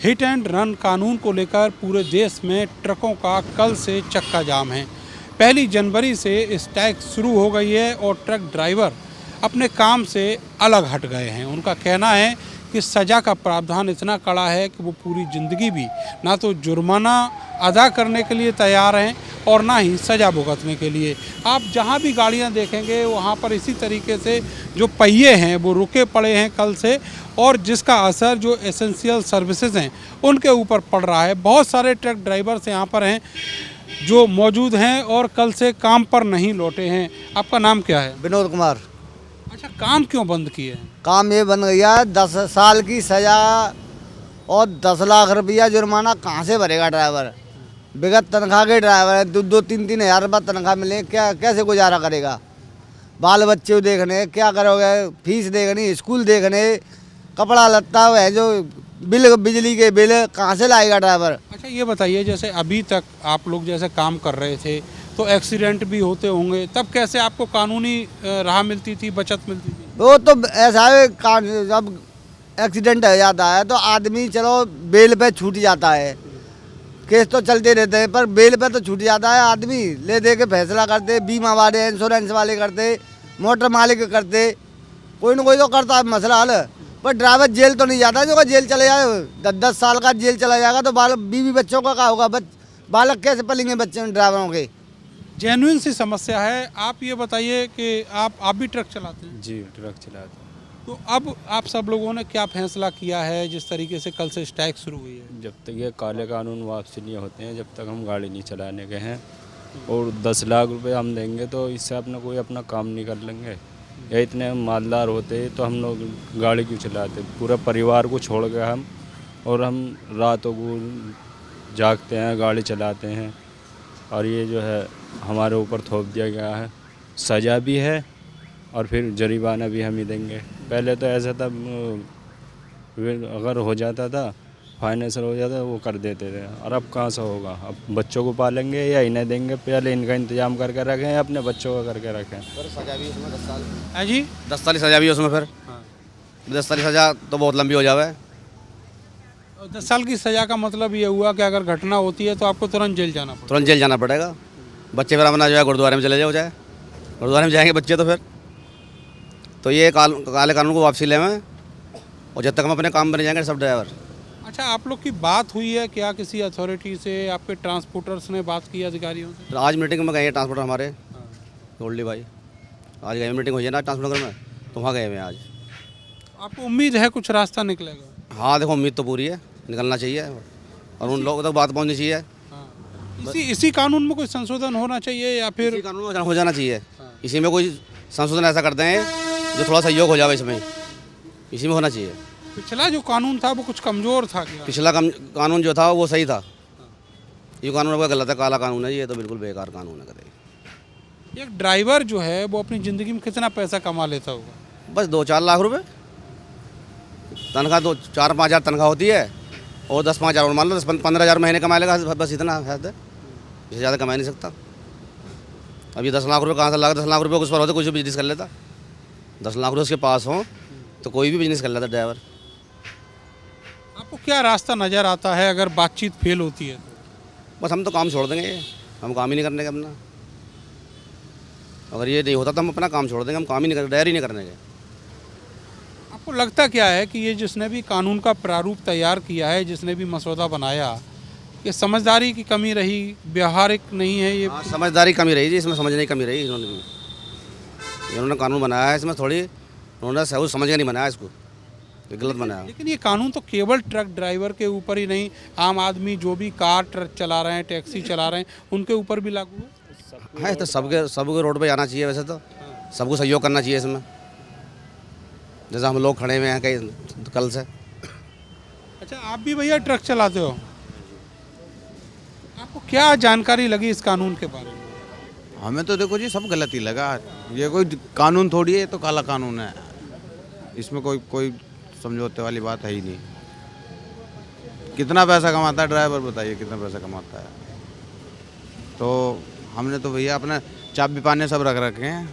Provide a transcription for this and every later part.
Hit and run कानून को लेकर पूरे देश में ट्रकों का कल से चक्का जाम है। 1 जनवरी से इस टैक्स शुरू हो गई है और ट्रक ड्राइवर अपने काम से अलग हट गए हैं। उनका कहना है कि सज़ा का प्रावधान इतना कड़ा है कि वो पूरी ज़िंदगी भी ना तो जुर्माना अदा करने के लिए तैयार हैं और ना ही सज़ा भुगतने के लिए। आप जहां भी गाड़ियां देखेंगे वहां पर इसी तरीके से जो पहिए हैं वो रुके पड़े हैं कल से, और जिसका असर जो एसेंशियल सर्विसेज हैं उनके ऊपर पड़ रहा है। बहुत सारे ट्रक ड्राइवर्स यहाँ पर हैं जो मौजूद हैं और कल से काम पर नहीं लौटे हैं। आपका नाम क्या है? विनोद कुमार। अच्छा, काम क्यों बंद किए हैं? काम ये बन गया है 10 साल की सज़ा और 10 लाख रुपया जुर्माना कहाँ से भरेगा ड्राइवर? बिगत तनख्वाह के ड्राइवर है, 2-3 हज़ार रुपये तनख्वाह मिले, क्या कैसे गुजारा करेगा? बाल बच्चे देखने क्या करोगे? फीस देखनी, स्कूल देखने, कपड़ा लत्ता है, जो बिल बिजली के बिल कहाँ से लाएगा ड्राइवर? अच्छा, ये बताइए, जैसे अभी तक आप लोग जैसे काम कर रहे थे तो एक्सीडेंट भी होते होंगे, तब कैसे आपको कानूनी राह मिलती थी, बचत मिलती थी? वो तो ऐसा है, जब एक्सीडेंट हो जाता है तो आदमी चलो बेल पे छूट जाता है, केस तो चलते रहते हैं, पर बेल पे तो छूट जाता है आदमी। ले दे के फैसला करते, बीमा वाले, इंश्योरेंस वाले करते, मोटर मालिक करते, कोई ना कोई तो करता है मसला हल। पर ड्राइवर जेल तो नहीं जाता, जो जेल चले जाए 10 साल का जेल चला जाएगा तो बीवी बच्चों का क्या होगा? बालक कैसे पलेंगे बच्चे ड्राइवरों के? जेन्युइन सी समस्या है। आप ये बताइए कि आप भी ट्रक चलाते हैं? जी, ट्रक चलाते हैं। तो अब आप सब लोगों ने क्या फैसला किया है जिस तरीके से कल से स्ट्राइक शुरू हुई है? जब तक ये काले कानून वापसी नहीं होते हैं, जब तक हम गाड़ी नहीं चलाने के हैं, और 10 लाख रुपए हम देंगे तो इससे अपना कोई अपना काम नहीं कर लेंगे। या इतने मालदार होते तो हम लोग गाड़ी क्यों चलाते? पूरा परिवार को छोड़ के हम रातों को जागते हैं, गाड़ी चलाते हैं, और ये जो है हमारे ऊपर थोप दिया गया है। सज़ा भी है और फिर जरिमाना भी हम ही देंगे। पहले तो ऐसा था, अगर हो जाता था, फाइनेंशियल हो जाता वो कर देते थे, और अब कहाँ से होगा? अब बच्चों को पालेंगे या इन्हें देंगे? पहले इनका इंतजाम करके रखें या अपने बच्चों का करके रखें। सज़ा भी उसमें 10 साल है जी, 10 साल की सज़ा भी है उसमें। फिर 10 साल की सज़ा तो बहुत लंबी हो जावे। 10 साल की सज़ा का मतलब ये हुआ कि अगर घटना होती है तो आपको तुरंत जेल जाना पड़ेगा। तुरंत जेल जाना पड़ेगा। बच्चे फिर अपना जो है गुरुद्वारे में चले जाओ, जाए गुरुद्वारे में जाएंगे बच्चे, तो फिर तो ये काले कानून को वापसी लें, और जब तक हम अपने काम बने जाएंगे सब ड्राइवर। अच्छा, आप लोग की बात हुई है क्या किसी अथॉरिटी से? आपके ट्रांसपोर्टर्स ने बात की अधिकारियों से? तो आज मीटिंग में गए हैं ट्रांसपोर्टर हमारे गोल्डी भाई, आज गए मीटिंग हुई है ना ट्रांसपोर्टर में, तो वहाँ गए हुए हैं आज। आपको उम्मीद है कुछ रास्ता निकलेगा? हाँ देखो, उम्मीद तो पूरी है, निकलना चाहिए और उन लोगों तक बात पहुँचनी चाहिए। इसी कानून में कोई संशोधन होना चाहिए या फिर इसी कानून में हो जाना चाहिए। इसी में कोई संशोधन ऐसा करते हैं जो थोड़ा सहयोग हो जाए, इसमें इसी में होना चाहिए। पिछला जो कानून था वो कुछ कमज़ोर था क्या? पिछला कानून जो था वो सही था, ये कानून अब गलत है, काला कानून है, ये तो बिल्कुल बेकार कानून है। करे एक ड्राइवर जो है वो अपनी ज़िंदगी में कितना पैसा कमा लेता होगा? बस 2-4 लाख रुपए तनख्वाह, 4-5 हज़ार तनख्वाह होती है, और 10-5 हज़ार और मान लो 10-15 हज़ार महीने कमा लेगा, बस इतना है, इससे ज़्यादा कमा नहीं सकता। अब ये 10 लाख रुपए कहाँ से लगा? 10 लाख रुपये उस पर होते, कुछ भी बिजनेस कर लेता। 10 लाख रुपये उसके पास हो तो कोई भी बिजनेस कर लेता ड्राइवर। आपको क्या रास्ता नज़र आता है अगर बातचीत फेल होती है तो? बस हम तो काम छोड़ देंगे, हम काम ही नहीं करने के अपना। अगर ये नहीं होता तो हम अपना काम छोड़ देंगे, हम काम ही नहीं कर, ड्राइवर ही नहीं करने के। आपको लगता क्या है कि ये जिसने भी कानून का प्रारूप तैयार किया है, जिसने भी मसौदा बनाया, ये समझदारी की कमी रही, व्यवहारिक नहीं है ये? हाँ, समझदारी कमी रही जी, इसमें समझने की कमी रही। इन्होंने कानून बनाया है, इसमें थोड़ी उन्होंने सहूर समझ के नहीं बनाया, इसको ये गलत बनाया। लेकिन ये कानून तो केवल ट्रक ड्राइवर के ऊपर ही नहीं, आम आदमी जो भी कार ट्रक चला रहे हैं, टैक्सी चला रहे हैं, उनके ऊपर भी लागू है। हाँ, तो सबके रोड पे जाना चाहिए, वैसे तो सबको सहयोग करना चाहिए इसमें। जैसे हम लोग खड़े हुए हैं कई कल से। अच्छा, आप भी भैया ट्रक चलाते हो, आपको क्या जानकारी लगी इस कानून के बारे में? हमें तो देखो जी सब गलत ही लगा। ये कोई कानून थोड़ी है, ये तो काला कानून है, इसमें कोई समझौते वाली बात है ही नहीं। कितना पैसा कमाता है ड्राइवर, बताइए कितना पैसा कमाता है? तो हमने तो भैया अपने चाबी पाने सब रख रखे हैं,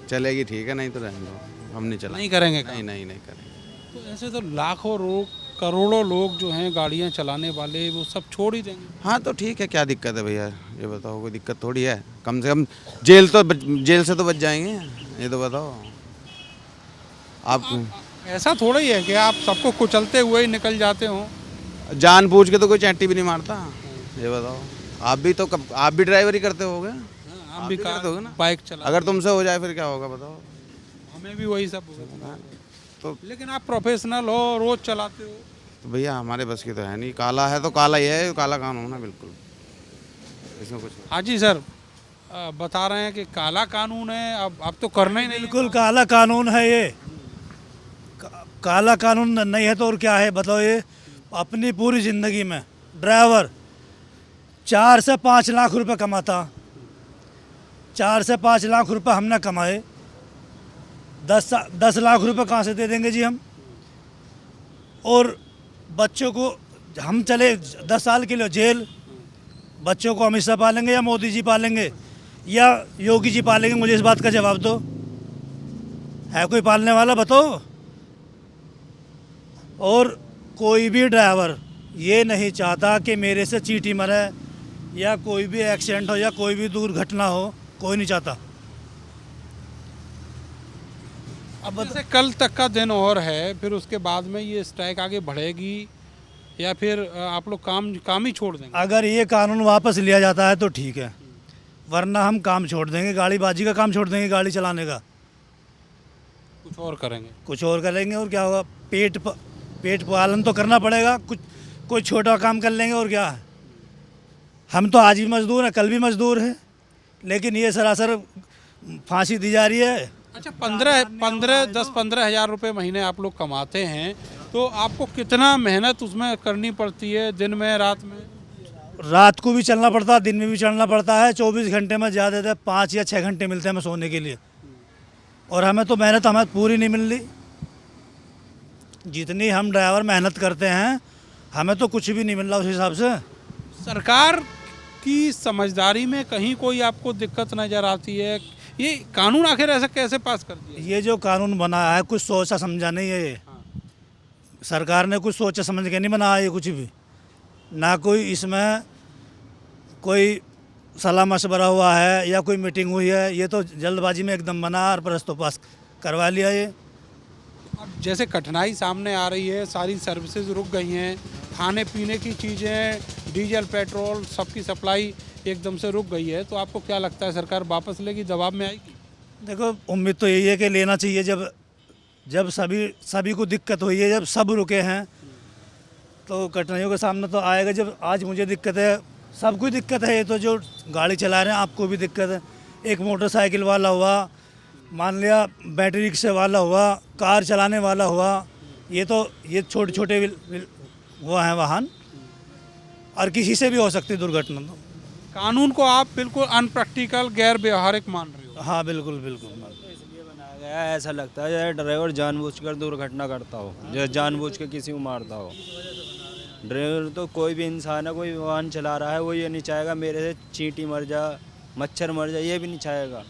चलेगी ठीक है, नहीं तो रहने दो, हम नहीं चला, नहीं करेंगे? नहीं करेंगे। तो ऐसे तो लाखों लोग करोड़ों लोग जो हैं गाड़ियां चलाने वाले, वो सब छोड़ ही देंगे। हाँ तो ठीक है, क्या दिक्कत है भैया, ये बताओ, कोई दिक्कत थोड़ी है। कम से कम जेल से तो बच जाएंगे, ये तो बताओ आप। ऐसा थोड़ा ही है कि आप सबको कुचलते हुए ही निकल जाते हो। जानबूझ के तो कोई चैंटी भी नहीं मारता, ये बताओ। आप भी ड्राइवरी करते होगे, हम भी करते होगे ना। बाइक चला, अगर तुमसे हो जाए फिर क्या होगा बताओ। हमें भी वही सब होगा। तो लेकिन आप प्रोफेशनल हो, रोज चलाते हो। तो भैया हमारे बस की तो है नहीं, काला है तो काला ही है, काला कानून है बिल्कुल, इसमें कुछ नहीं। हाँ जी सर, बता रहे हैं कि काला कानून है, अब तो करना ही नहीं। बिल्कुल काला कानून है ये। काला कानून नहीं है तो और क्या है बताओ। ये अपनी पूरी ज़िंदगी में ड्राइवर 4 से 5 लाख रुपए कमाता, 4 से 5 लाख रुपए हमने कमाए, 10 लाख रुपए कहाँ से दे देंगे जी हम। और बच्चों को हम चले 10 साल के लिए जेल, बच्चों को अमित शाह पालेंगे या मोदी जी पालेंगे या योगी जी पालेंगे? मुझे इस बात का जवाब दो, है कोई पालने वाला बताओ। और कोई भी ड्राइवर ये नहीं चाहता कि मेरे से चींटी मरे या कोई भी एक्सीडेंट हो या कोई भी दुर्घटना हो, कोई नहीं चाहता। अब जैसे कल तक का दिन और है, फिर उसके बाद में ये स्ट्राइक आगे बढ़ेगी या फिर आप लोग काम ही छोड़ देंगे? अगर ये कानून वापस लिया जाता है तो ठीक है, वरना हम काम छोड़ देंगे, गाड़ीबाजी का काम छोड़ देंगे, गाड़ी चलाने का कुछ और करेंगे। कुछ और करेंगे। और क्या होगा, पेट पालन तो करना पड़ेगा, कुछ कोई छोटा काम कर लेंगे और क्या है। हम तो आज भी मजदूर हैं, कल भी मजदूर हैं, लेकिन ये सरासर फांसी दी जा रही है। अच्छा, 10-15 हज़ार रुपये महीने आप लोग कमाते हैं, तो आपको कितना मेहनत उसमें करनी पड़ती है, दिन में रात में? रात को भी चलना पड़ता है, दिन में भी चलना पड़ता है। 24 घंटे में ज़्यादा 5 या 6 घंटे मिलते हैं हमें सोने के लिए, और हमें तो मेहनत हमें पूरी नहीं मिल रही। जितनी हम ड्राइवर मेहनत करते हैं हमें तो कुछ भी नहीं मिल रहा उस हिसाब से। सरकार की समझदारी में कहीं कोई आपको दिक्कत नज़र आती है? ये कानून आखिर ऐसा कैसे पास कर दिया? ये जो कानून बना है कुछ सोचा समझा नहीं है ये। सरकार ने कुछ सोचा समझ के नहीं बनाया ये कुछ भी, ना कोई इसमें कोई सलाह मशवरा हुआ है या कोई मीटिंग हुई है। ये तो जल्दबाजी में एकदम बना और प्रस्तो पास करवा लिया ये। अब जैसे कठिनाई सामने आ रही है, सारी सर्विसेज रुक गई हैं, खाने पीने की चीज़ें, डीजल पेट्रोल सबकी सप्लाई एकदम से रुक गई है, तो आपको क्या लगता है सरकार वापस लेगी, दबाव में आएगी? देखो, उम्मीद तो यही है कि लेना चाहिए। जब सभी को दिक्कत हुई है, जब सब रुके हैं, तो कठिनाइयों का सामना तो आएगा। जब आज मुझे दिक्कत है, सबको दिक्कत है, ये तो जो गाड़ी चला रहे हैं आपको भी दिक्कत है। एक मोटरसाइकिल वाला हुआ, मान लिया बैटरी रिक्शे वाला हुआ, कार चलाने वाला हुआ, ये छोटे छोटे वो हैं वाहन, और किसी से भी हो सकती दुर्घटना। तो कानून को आप बिल्कुल अनप्रैक्टिकल, गैर व्यवहारिक मान रहे हो? हाँ बिल्कुल। इसलिए बनाया गया है, ऐसा लगता है जैसे ड्राइवर जानबूझकर दुर्घटना करता हो, जैसे जानबूझ के किसी को मारता हो। ड्राइवर तो कोई भी इंसान है, कोई वाहन चला रहा है, वो ये नहीं चाहेगा मेरे से चींटी मर जा, मच्छर मर जाए, ये भी नहीं चाहेगा।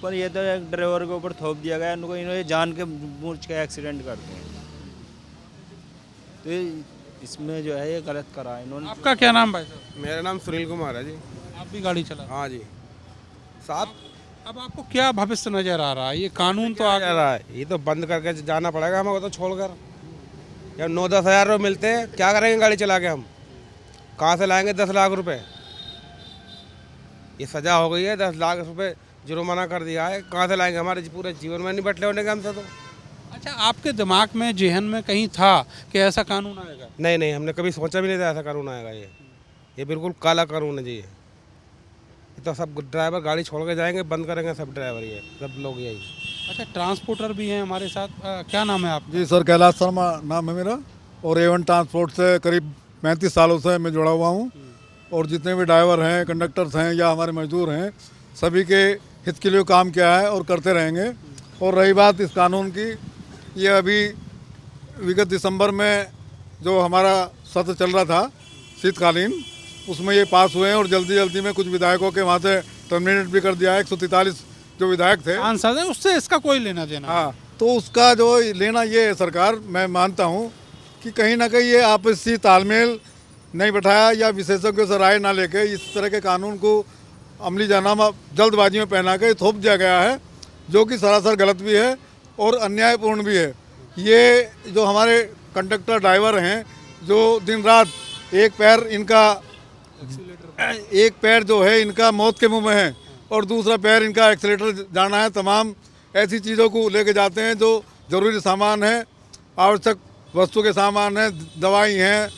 पर ये तो एक ड्राइवर के ऊपर थोप दिया गया, इनको इन्होंने जान के बूझ के एक्सीडेंट करते हैं, तो इसमें जो है ये गलत करा इन्होंने। आपका क्या नाम भाई साहब? मेरा नाम सुनील कुमार है जी। आप भी गाड़ी चला? हाँ जी, साहब। अब आपको क्या भविष्य नजर आ रहा है? ये कानून तो आ जा रहा है, ये तो बंद करके जाना पड़ेगा हमें, तो छोड़कर। जब 9-10 हज़ार रुपये मिलते हैं, क्या करेंगे गाड़ी चला के? हम कहाँ से लाएंगे 10 लाख रुपए? ये सज़ा हो गई है, 10 लाख रुपए जुर्माना कर दिया है, कहाँ से लाएंगे? हमारे पूरे जीवन में नहीं बटले होने के हमसे तो। अच्छा, आपके दिमाग में, जेहन में कहीं था कि ऐसा कानून आएगा? नहीं, हमने कभी सोचा भी नहीं था ऐसा कानून आएगा। ये बिल्कुल काला कानून है जी। ये तो सब ड्राइवर गाड़ी छोड़ के जाएंगे, बंद करेंगे सब ड्राइवर, ये सब लोग यही। अच्छा, ट्रांसपोर्टर भी हैं हमारे साथ, क्या नाम है आप? जी सर, कैलाश शर्मा नाम है मेरा, और A1 ट्रांसपोर्ट से करीब 35 सालों से मैं जुड़ा हुआ हूँ। और जितने भी ड्राइवर हैं, कंडक्टर्स हैं या हमारे मजदूर हैं, सभी के हित के लिए काम किया है और करते रहेंगे। और रही बात इस कानून की, ये अभी विगत दिसंबर में जो हमारा सत्र चल रहा था शीतकालीन, उसमें ये पास हुए हैं, और जल्दी में कुछ विधायकों के वहाँ से टर्मिनेट भी कर दिया है। 143 जो विधायक थे, सांसद है, उससे इसका कोई लेना देना? हाँ, तो उसका जो लेना ये है सरकार, मैं मानता हूँ कि कहीं ना कहीं ये आपसी तालमेल नहीं बैठाया या विशेषज्ञों से राय ना लेके इस तरह के कानून को अमली जानामा जल्दबाजी में पहना के थोप दिया गया है, जो कि सरासर गलत भी है और अन्यायपूर्ण भी है। ये जो हमारे कंडक्टर ड्राइवर हैं, जो दिन रात एक पैर जो है इनका मौत के मुंह में है और दूसरा पैर इनका एक्सीलेटर जाना है, तमाम ऐसी चीज़ों को लेके जाते हैं जो ज़रूरी सामान है, आवश्यक वस्तु के सामान है, दवाई हैं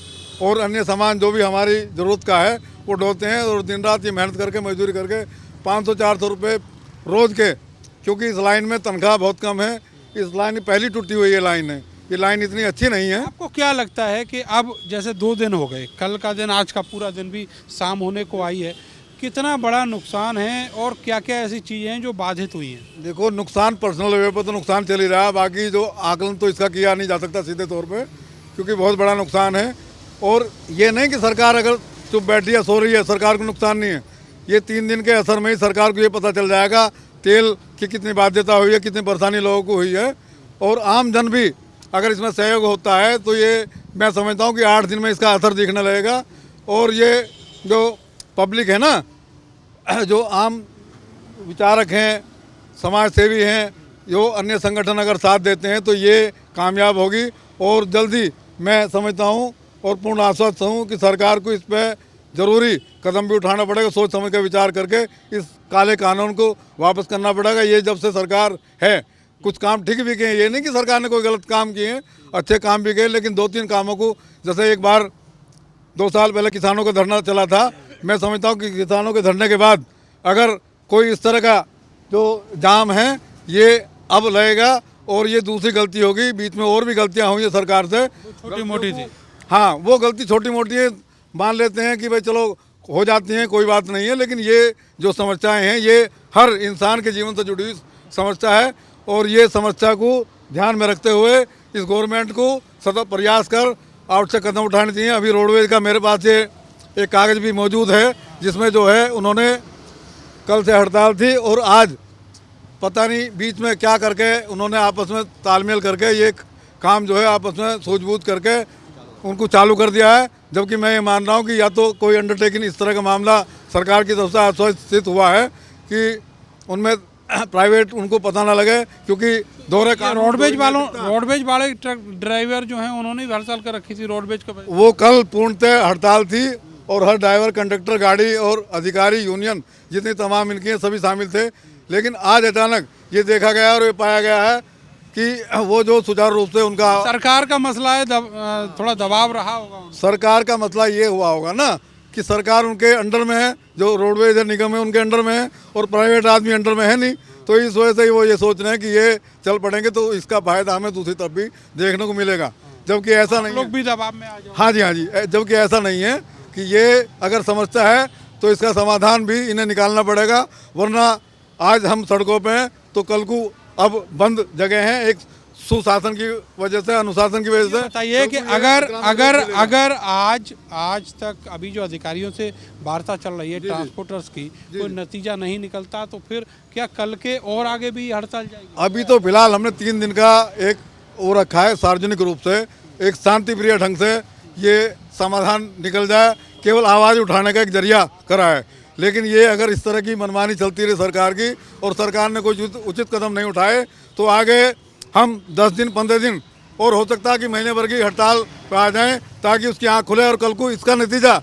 और अन्य सामान जो भी हमारी ज़रूरत का है वो ढोते हैं। और दिन रात ये मेहनत करके मजदूरी करके 500-400 रुपये रोज़ के, क्योंकि इस लाइन में तनख्वाह बहुत कम है। इस लाइन पहली टूटी हुई ये लाइन है, ये लाइन इतनी अच्छी नहीं है। आपको क्या लगता है कि अब जैसे 2 दिन हो गए, कल का दिन, आज का पूरा दिन भी शाम होने को आई है, कितना बड़ा नुकसान है और क्या क्या ऐसी चीज़ें हैं जो बाधित हुई हैं? देखो, नुकसान पर्सनल लेवल पर तो नुकसान चल ही रहा है, बाकी जो आकलन तो इसका किया नहीं जा सकता सीधे तौर पे, क्योंकि बहुत बड़ा नुकसान है। और ये नहीं कि सरकार अगर चुप बैठी या सो रही है, सरकार को नुकसान नहीं है। ये 3 दिन के असर में ही सरकार को ये पता चल जाएगा तेल की कितनी बाध्यता हुई है, कितनी परेशानी लोगों को हुई है। और आम जन भी अगर इसमें सहयोग होता है तो ये मैं समझता हूँ कि 8 दिन में इसका असर दिखने लगेगा। और ये जो पब्लिक है ना, जो आम विचारक हैं, समाज सेवी हैं, जो अन्य संगठन अगर साथ देते हैं तो ये कामयाब होगी। और जल्दी मैं समझता हूँ और पूर्ण आश्वस्त हूँ कि सरकार को इस पर ज़रूरी कदम भी उठाना पड़ेगा, सोच समझ कर विचार करके इस काले कानून को वापस करना पड़ेगा। ये जब से सरकार है, कुछ काम ठीक भी किए, ये नहीं कि सरकार ने कोई गलत काम किए हैं, अच्छे काम भी किए, लेकिन 2-3 कामों को, जैसे एक बार 2 साल पहले किसानों का धरना चला था, मैं समझता हूँ कि किसानों के धरने के बाद अगर कोई इस तरह का जो जाम है ये अब लगेगा और ये दूसरी गलती होगी। बीच में और भी गलतियाँ हुई हैं सरकार से, छोटी मोटी थी। हाँ, वो गलती छोटी मोटी है, मान लेते हैं कि भाई चलो हो जाती हैं, कोई बात नहीं है, लेकिन ये जो समस्याएं हैं ये हर इंसान के जीवन से जुड़ी हुई समस्या है। और ये समस्या को ध्यान में रखते हुए इस गवर्नमेंट को सतत प्रयास कर आवश्यक कदम उठाने चाहिए। अभी रोडवेज का मेरे पास ये एक कागज़ भी मौजूद है, जिसमें जो है उन्होंने कल से हड़ताल थी और आज पता नहीं बीच में क्या करके उन्होंने आपस में तालमेल करके ये काम जो है आपस में सूझबूझ करके उनको चालू कर दिया है। जबकि मैं ये मान रहा हूँ कि या तो कोई अंडरटेकिंग इस तरह का मामला सरकार की तरफ से आश्वासित हुआ है कि उनमें प्राइवेट उनको पता ना लगे, क्योंकि रोडवेज वाले ट्रक ड्राइवर जो हैं उन्होंने भी हड़ताल कर रखी थी रोडवेज का। वो कल पूर्णतः हड़ताल थी और हर ड्राइवर, कंडक्टर, गाड़ी और अधिकारी, यूनियन जितनी तमाम इनकी हैं सभी शामिल थे। लेकिन आज अचानक ये देखा गया और ये पाया गया है कि वो जो सुचारू रूप से उनका सरकार का मसला है, थोड़ा दबाव रहा होगा। सरकार का मसला ये हुआ होगा ना कि सरकार उनके अंडर में है, जो रोडवेज निगम है उनके अंडर में है और प्राइवेट आदमी अंडर में है नहीं, तो इस वजह से ही वो ये सोच रहे हैं कि ये चल पड़ेंगे तो इसका फायदा हमें दूसरी तरफ भी देखने को मिलेगा। जबकि ऐसा नहीं, लोग भी दबाव में आ जाओ। हाँ जी, जबकि ऐसा नहीं है कि ये अगर समस्या है तो इसका समाधान भी इन्हें निकालना पड़ेगा, वरना आज हम सड़कों पे हैं तो कल को अब बंद जगह हैं एक सुशासन की वजह से, अनुशासन की वजह से। बताइए कि अगर आज तक अभी जो अधिकारियों से वार्ता चल रही है ट्रांसपोर्टर्स की, कोई नतीजा नहीं निकलता तो फिर क्या कल के और आगे भी हड़ताल जाएगी? अभी तो फिलहाल हमने 3 दिन का एक वो रखा है, सार्वजनिक रूप से एक शांति प्रिय ढंग से ये समाधान निकल जाए, केवल आवाज़ उठाने का एक जरिया करा है। लेकिन ये अगर इस तरह की मनमानी चलती रही सरकार की और सरकार ने कोई उचित कदम नहीं उठाए तो आगे हम 10 दिन 15 दिन और हो सकता है कि महीने भर की हड़ताल पर आ जाएं, ताकि उसकी आँख खुले और कल को इसका नतीजा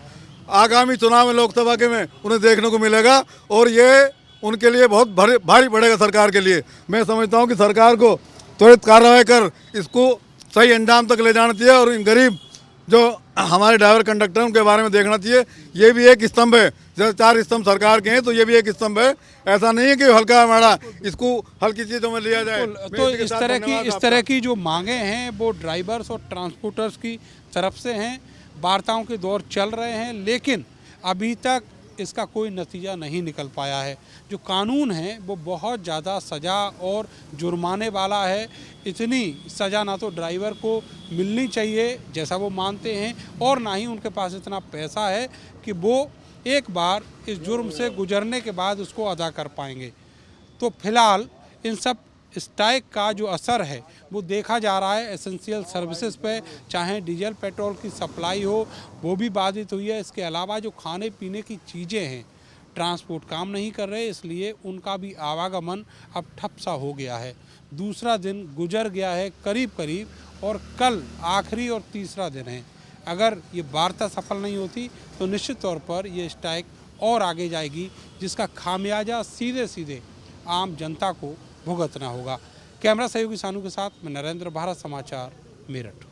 आगामी चुनाव में, लोकसभा के में उन्हें देखने को मिलेगा और ये उनके लिए बहुत भारी पड़ेगा सरकार के लिए। मैं समझता हूँ कि सरकार को त्वरित कार्रवाई कर इसको सही अंजाम तक ले जाना चाहिए और इन गरीब जो हमारे ड्राइवर कंडक्टर उनके बारे में देखना चाहिए। ये भी एक स्तंभ है, जैसे 4 स्तंभ सरकार के हैं तो ये भी एक स्तंभ है। ऐसा नहीं है कि हल्का हमारा इसको हल्की चीज़ों में लिया जाए। तो इस तरह की जो मांगे हैं वो ड्राइवर्स और ट्रांसपोर्टर्स की तरफ से हैं, वार्ताओं के दौर चल रहे हैं, लेकिन अभी तक इसका कोई नतीजा नहीं निकल पाया है। जो कानून है वो बहुत ज़्यादा सज़ा और जुर्माने वाला है। इतनी सज़ा ना तो ड्राइवर को मिलनी चाहिए जैसा वो मानते हैं, और ना ही उनके पास इतना पैसा है कि वो एक बार इस जुर्म से गुजरने के बाद उसको अदा कर पाएंगे। तो फिलहाल इन सब स्ट्राइक का जो असर है वो देखा जा रहा है एसेंशियल सर्विसेज पे, चाहे डीजल पेट्रोल की सप्लाई हो वो भी बाधित हुई है। इसके अलावा जो खाने पीने की चीज़ें हैं, ट्रांसपोर्ट काम नहीं कर रहे, इसलिए उनका भी आवागमन अब ठप सा हो गया है। दूसरा दिन गुजर गया है करीब करीब, और कल आखिरी और तीसरा दिन है। अगर ये वार्ता सफल नहीं होती तो निश्चित तौर पर ये स्ट्राइक और आगे जाएगी, जिसका खामियाजा सीधे सीधे आम जनता को भुगतना होगा। कैमरा सहयोगी सानू के साथ मैं नरेंद्र, भारत समाचार, मेरठ।